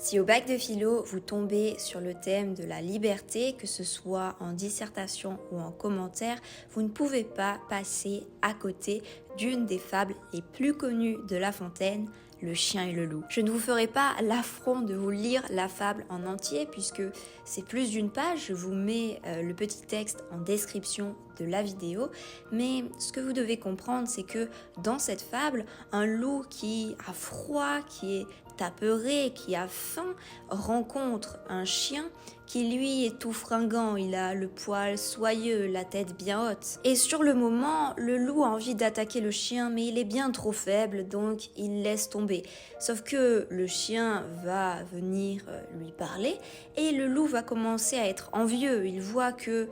Si au bac de philo, vous tombez sur le thème de la liberté, que ce soit en dissertation ou en commentaire, vous ne pouvez pas passer à côté d'une des fables les plus connues de La Fontaine, Le chien et le loup. Je ne vous ferai pas l'affront de vous lire la fable en entier puisque c'est plus d'une page, je vous mets le petit texte en description de la vidéo, mais ce que vous devez comprendre c'est que dans cette fable, un loup qui a froid, qui est apeuré, qui a faim, rencontre un chien qui lui est tout fringant, il a le poil soyeux, la tête bien haute. Et sur le moment, le loup a envie d'attaquer le chien, mais il est bien trop faible, donc il laisse tomber. Sauf que le chien va venir lui parler, et le loup va commencer à être envieux. Il voit que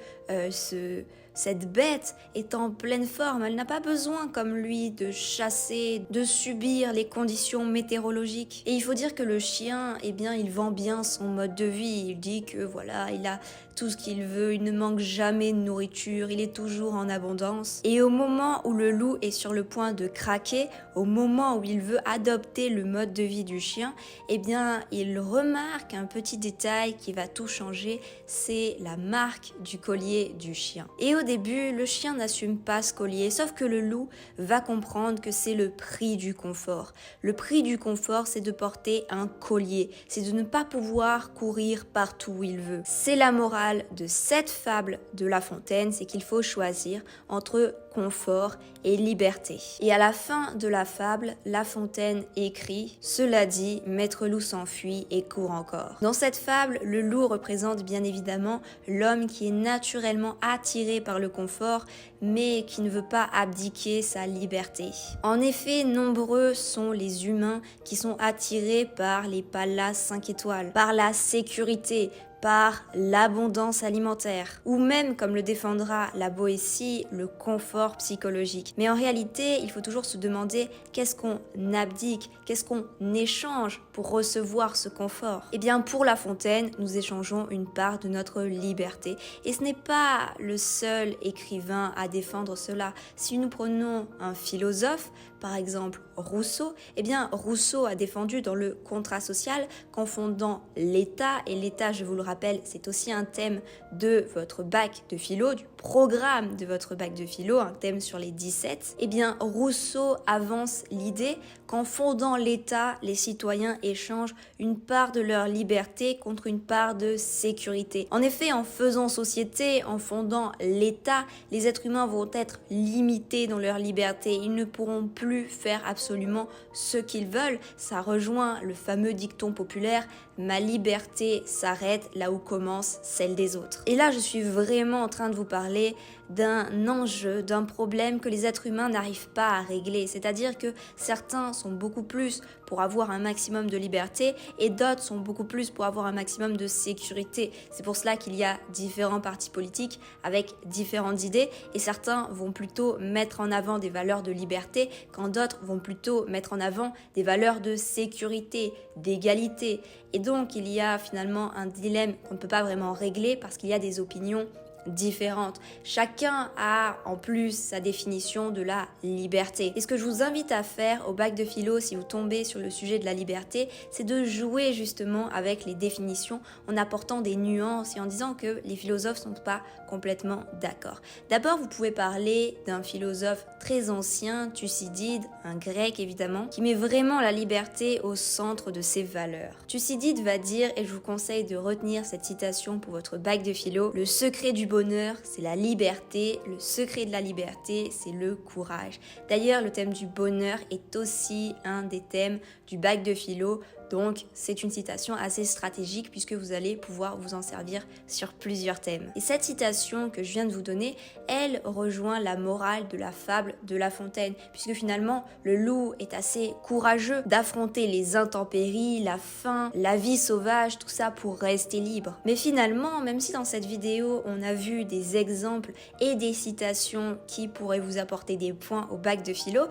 cette bête est en pleine forme, elle n'a pas besoin comme lui de chasser, de subir les conditions météorologiques. Et il faut dire que le chien, eh bien, il vend bien son mode de vie, il dit que voilà, il a tout ce qu'il veut, il ne manque jamais de nourriture, il est toujours en abondance. Et au moment où le loup est sur le point de craquer, au moment où il veut adopter le mode de vie du chien, eh bien, il remarque un petit détail qui va tout changer, c'est la marque du collier du chien. Et au début, le chien n'assume pas ce collier, sauf que le loup va comprendre que c'est le prix du confort. Le prix du confort, c'est de porter un collier, c'est de ne pas pouvoir courir partout où il veut. C'est la morale de cette fable de La Fontaine, c'est qu'il faut choisir entre confort et liberté. Et à la fin de la fable, La Fontaine écrit « Cela dit, Maître Loup s'enfuit et court encore ». Dans cette fable, le loup représente bien évidemment l'homme qui est naturellement attiré par le confort, mais qui ne veut pas abdiquer sa liberté. En effet, nombreux sont les humains qui sont attirés par les palaces 5 étoiles, par la sécurité, par l'abondance alimentaire, ou même, comme le défendra la Boétie, le confort psychologique. Mais en réalité, il faut toujours se demander qu'est-ce qu'on abdique, qu'est-ce qu'on échange pour recevoir ce confort. Eh bien, pour La Fontaine, nous échangeons une part de notre liberté. Et ce n'est pas le seul écrivain à défendre cela. Si nous prenons un philosophe, par exemple Rousseau, eh bien Rousseau a défendu dans le Contrat social qu'en fondant l'État, et l'État, je vous le rappelle, c'est aussi un thème de votre bac de philo, du programme de votre bac de philo, un thème sur les 17, eh bien Rousseau avance l'idée qu'en fondant l'État, les citoyens échangent une part de leur liberté contre une part de sécurité. En effet, en faisant société, en fondant l'État, les êtres humains vont être limités dans leur liberté. Ils ne pourront plus faire absolument ce qu'ils veulent. Ça rejoint le fameux dicton populaire « Ma liberté s'arrête là où commence celle des autres ». Et là, je suis vraiment en train de vous parler d'un enjeu, d'un problème que les êtres humains n'arrivent pas à régler. C'est-à-dire que certains sont beaucoup plus pour avoir un maximum de liberté et d'autres sont beaucoup plus pour avoir un maximum de sécurité. C'est pour cela qu'il y a différents partis politiques avec différentes idées et certains vont plutôt mettre en avant des valeurs de liberté quand d'autres vont plutôt mettre en avant des valeurs de sécurité, d'égalité. Et donc il y a finalement un dilemme qu'on ne peut pas vraiment régler parce qu'il y a des opinions différentes. Chacun a en plus sa définition de la liberté. Et ce que je vous invite à faire au bac de philo si vous tombez sur le sujet de la liberté, c'est de jouer justement avec les définitions en apportant des nuances et en disant que les philosophes ne sont pas complètement d'accord. D'abord, vous pouvez parler d'un philosophe très ancien, Thucydide, un grec évidemment, qui met vraiment la liberté au centre de ses valeurs. Thucydide va dire, et je vous conseille de retenir cette citation pour votre bac de philo, le secret du bonheur, c'est la liberté. Le secret de la liberté, c'est le courage. D'ailleurs, le thème du bonheur est aussi un des thèmes du bac de philo. Donc, c'est une citation assez stratégique puisque vous allez pouvoir vous en servir sur plusieurs thèmes. Et cette citation que je viens de vous donner, elle rejoint la morale de la fable de La Fontaine puisque finalement, le loup est assez courageux d'affronter les intempéries, la faim, la vie sauvage, tout ça pour rester libre. Mais finalement, même si dans cette vidéo, on a vu des exemples et des citations qui pourraient vous apporter des points au bac de philo,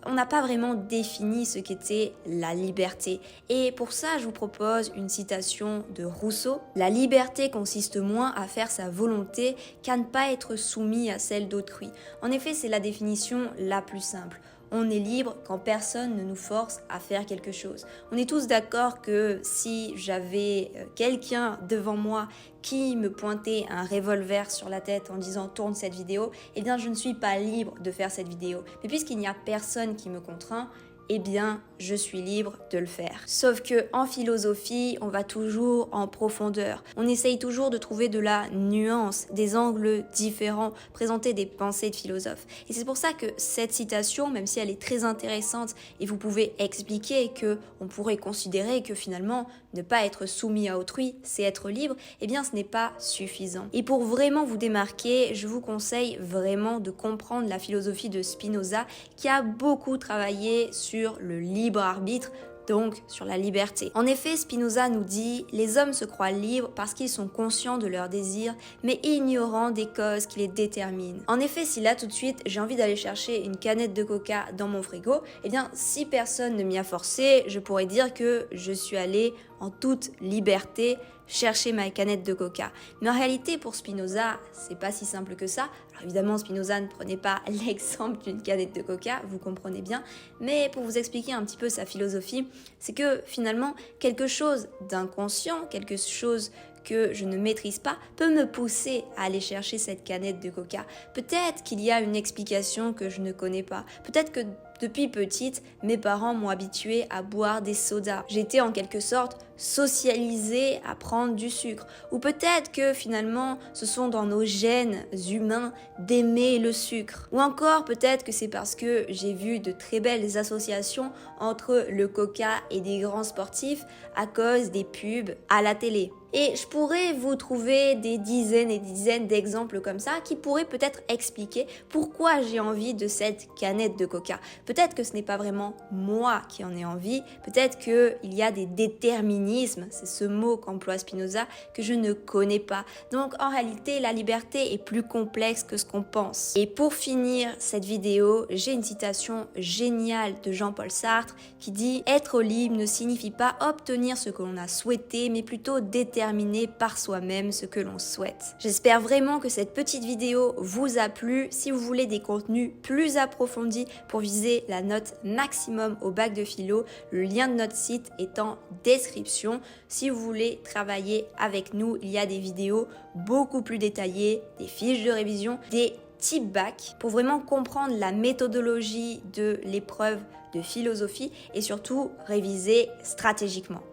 on n'a pas vraiment défini ce qu'était la liberté. Et pour ça, je vous propose une citation de Rousseau. « La liberté consiste moins à faire sa volonté qu'à ne pas être soumis à celle d'autrui. » En effet, c'est la définition la plus simple. on est libre quand personne ne nous force à faire quelque chose. On est tous d'accord que si j'avais quelqu'un devant moi qui me pointait un revolver sur la tête en disant tourne cette vidéo, eh bien je ne suis pas libre de faire cette vidéo. Mais puisqu'il n'y a personne qui me contraint, eh bien, je suis libre de le faire. Sauf que en philosophie, on va toujours en profondeur. On essaye toujours de trouver de la nuance, des angles différents, présenter des pensées de philosophes. Et c'est pour ça que cette citation, même si elle est très intéressante et vous pouvez expliquer que on pourrait considérer que finalement ne pas être soumis à autrui, c'est être libre, eh bien ce n'est pas suffisant. Et pour vraiment vous démarquer, je vous conseille vraiment de comprendre la philosophie de Spinoza qui a beaucoup travaillé sur le libre arbitre, donc sur la liberté. En effet, Spinoza nous dit « Les hommes se croient libres parce qu'ils sont conscients de leurs désirs, mais ignorants des causes qui les déterminent. » En effet, si là tout de suite j'ai envie d'aller chercher une canette de coca dans mon frigo, eh bien si personne ne m'y a forcé, je pourrais dire que je suis allée en toute liberté chercher ma canette de coca. Mais en réalité, pour Spinoza, c'est pas si simple que ça. Alors évidemment, Spinoza ne prenait pas l'exemple d'une canette de coca, vous comprenez bien. Mais pour vous expliquer un petit peu sa philosophie, c'est que finalement, quelque chose d'inconscient, quelque chose que je ne maîtrise pas, peut me pousser à aller chercher cette canette de coca. Peut-être qu'il y a une explication que je ne connais pas. Peut-être que depuis petite, mes parents m'ont habituée à boire des sodas. J'étais en quelque sorte socialisée à prendre du sucre. Ou peut-être que finalement, ce sont dans nos gènes humains d'aimer le sucre. Ou encore peut-être que c'est parce que j'ai vu de très belles associations entre le coca et des grands sportifs à cause des pubs à la télé. Et je pourrais vous trouver des dizaines et des dizaines d'exemples comme ça qui pourraient peut-être expliquer pourquoi j'ai envie de cette canette de coca. Peut-être que ce n'est pas vraiment moi qui en ai envie, peut-être qu'il y a des déterminismes, c'est ce mot qu'emploie Spinoza, que je ne connais pas. Donc en réalité, la liberté est plus complexe que ce qu'on pense. Et pour finir cette vidéo, j'ai une citation géniale de Jean-Paul Sartre qui dit « Être libre ne signifie pas obtenir ce que l'on a souhaité, mais plutôt déterminer par soi-même ce que l'on souhaite. » J'espère vraiment que cette petite vidéo vous a plu. Si vous voulez des contenus plus approfondis pour viser la note maximum au bac de philo, le lien de notre site est en description. Si vous voulez travailler avec nous, il y a des vidéos beaucoup plus détaillées, des fiches de révision, des type bac pour vraiment comprendre la méthodologie de l'épreuve de philosophie et surtout réviser stratégiquement.